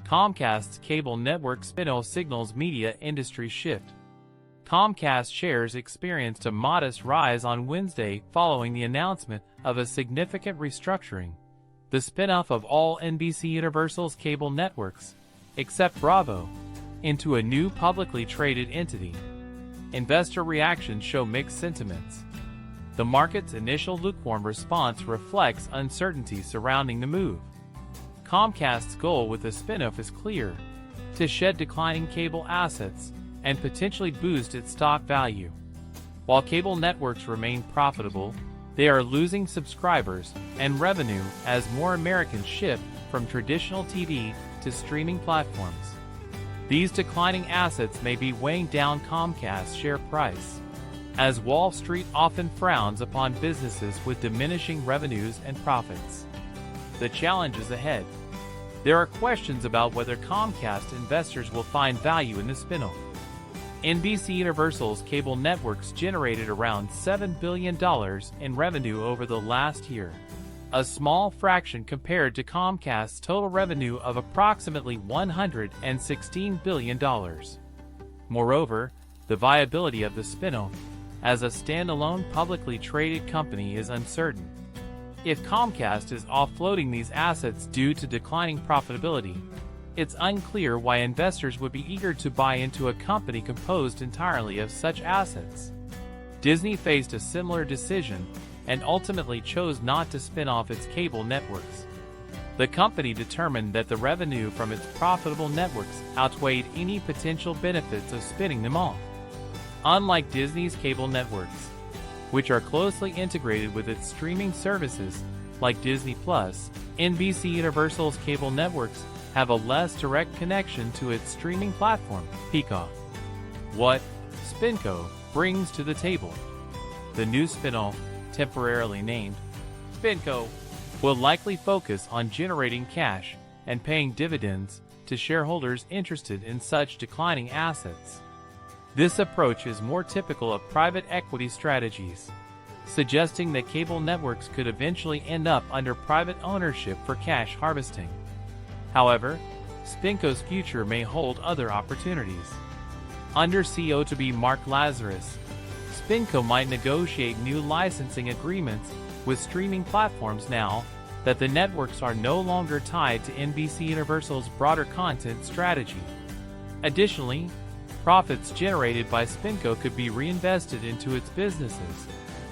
Comcast's cable network spin-off signals media industry shift. Comcast shares experienced a modest rise on Wednesday following the announcement of a significant restructuring, the spin-off of all NBCUniversal's cable networks, except Bravo, into a new publicly traded entity. Investor reactions show mixed sentiments. The market's initial lukewarm response reflects uncertainty surrounding the move. Comcast's goal with the spin-off is clear: to shed declining cable assets and potentially boost its stock value. While cable networks remain profitable, they are losing subscribers and revenue as more Americans shift from traditional TV to streaming platforms. These declining assets may be weighing down Comcast's share price, as Wall Street often frowns upon businesses with diminishing revenues and profits. The challenge is ahead. There are questions about whether Comcast investors will find value in the spin-off. NBCUniversal's cable networks generated around $7 billion in revenue over the last year, a small fraction compared to Comcast's total revenue of approximately $116 billion. Moreover, the viability of the spin-off as a standalone publicly traded company is uncertain. If Comcast is offloading these assets due to declining profitability, it's unclear why investors would be eager to buy into a company composed entirely of such assets. Disney faced a similar decision and ultimately chose not to spin off its cable networks. The company determined that the revenue from its profitable networks outweighed any potential benefits of spinning them off. Unlike Disney's cable networks, which are closely integrated with its streaming services like Disney+, NBCUniversal's cable networks have a less direct connection to its streaming platform, Peacock. What SpinCo brings to the table. The new spin-off, temporarily named SpinCo, will likely focus on generating cash and paying dividends to shareholders interested in such declining assets. This approach is more typical of private equity strategies, suggesting that cable networks could eventually end up under private ownership for cash harvesting. However, SpinCo's future may hold other opportunities. Under CEO-to-be Mark Lazarus, SpinCo might negotiate new licensing agreements with streaming platforms now that the networks are no longer tied to NBCUniversal's broader content strategy. Additionally, profits generated by SpinCo could be reinvested into its businesses,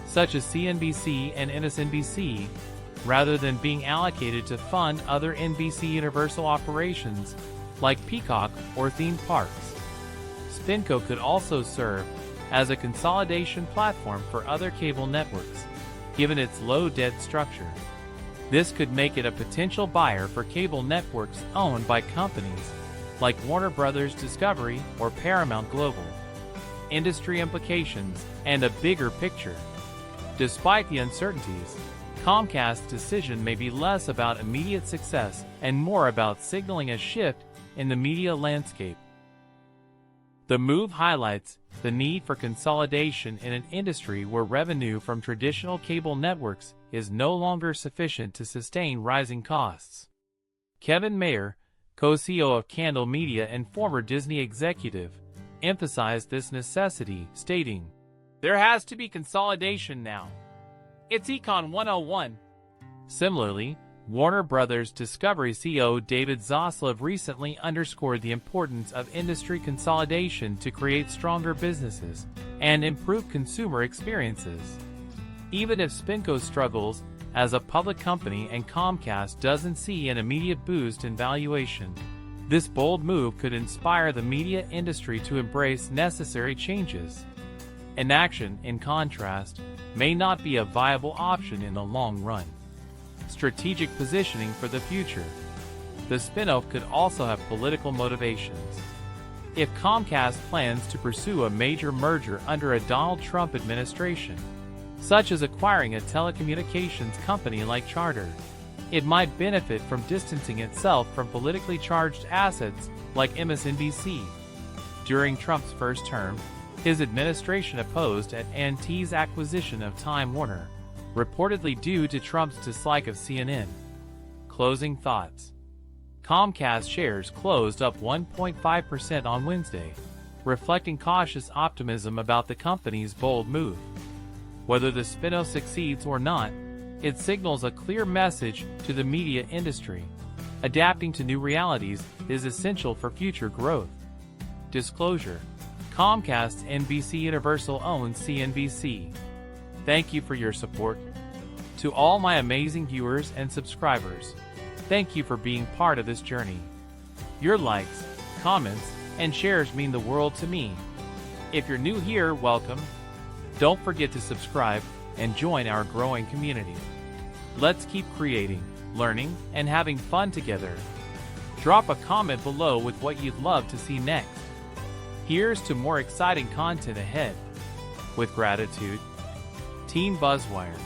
such as CNBC and MSNBC, rather than being allocated to fund other NBCUniversal operations like Peacock or theme parks. SpinCo could also serve as a consolidation platform for other cable networks, given its low debt structure. This could make it a potential buyer for cable networks owned by companies like Warner Bros. Discovery or Paramount Global. Industry implications and a bigger picture. Despite the uncertainties, Comcast's decision may be less about immediate success and more about signaling a shift in the media landscape. The move highlights the need for consolidation in an industry where revenue from traditional cable networks is no longer sufficient to sustain rising costs. Kevin Mayer, co-CEO of Candle Media and former Disney executive, emphasized this necessity, stating, "There has to be consolidation now. It's Econ 101. Similarly, Warner Bros. Discovery CEO David Zaslav recently underscored the importance of industry consolidation to create stronger businesses and improve consumer experiences. Even if SpinCo struggles as a public company and Comcast doesn't see an immediate boost in valuation, this bold move could inspire the media industry to embrace necessary changes. Inaction, in contrast, may not be a viable option in the long run. Strategic positioning for the future. The spin-off could also have political motivations. If Comcast plans to pursue a major merger under a Donald Trump administration, such as acquiring a telecommunications company like Charter, it might benefit from distancing itself from politically charged assets like MSNBC. During Trump's first term, his administration opposed AT&T's acquisition of Time Warner, reportedly due to Trump's dislike of CNN. Closing thoughts. Comcast shares closed up 1.5% on Wednesday, reflecting cautious optimism about the company's bold move. Whether the spin-off succeeds or not, it signals a clear message to the media industry. Adapting to new realities is essential for future growth. Disclosure: Comcast NBCUniversal owns CNBC. Thank you for your support. To all my amazing viewers and subscribers, thank you for being part of this journey. Your likes, comments, and shares mean the world to me. If you're new here, welcome. Don't forget to subscribe and join our growing community. Let's keep creating, learning, and having fun together. Drop a comment below with what you'd love to see next. Here's to more exciting content ahead. With gratitude, Team Buzzwire.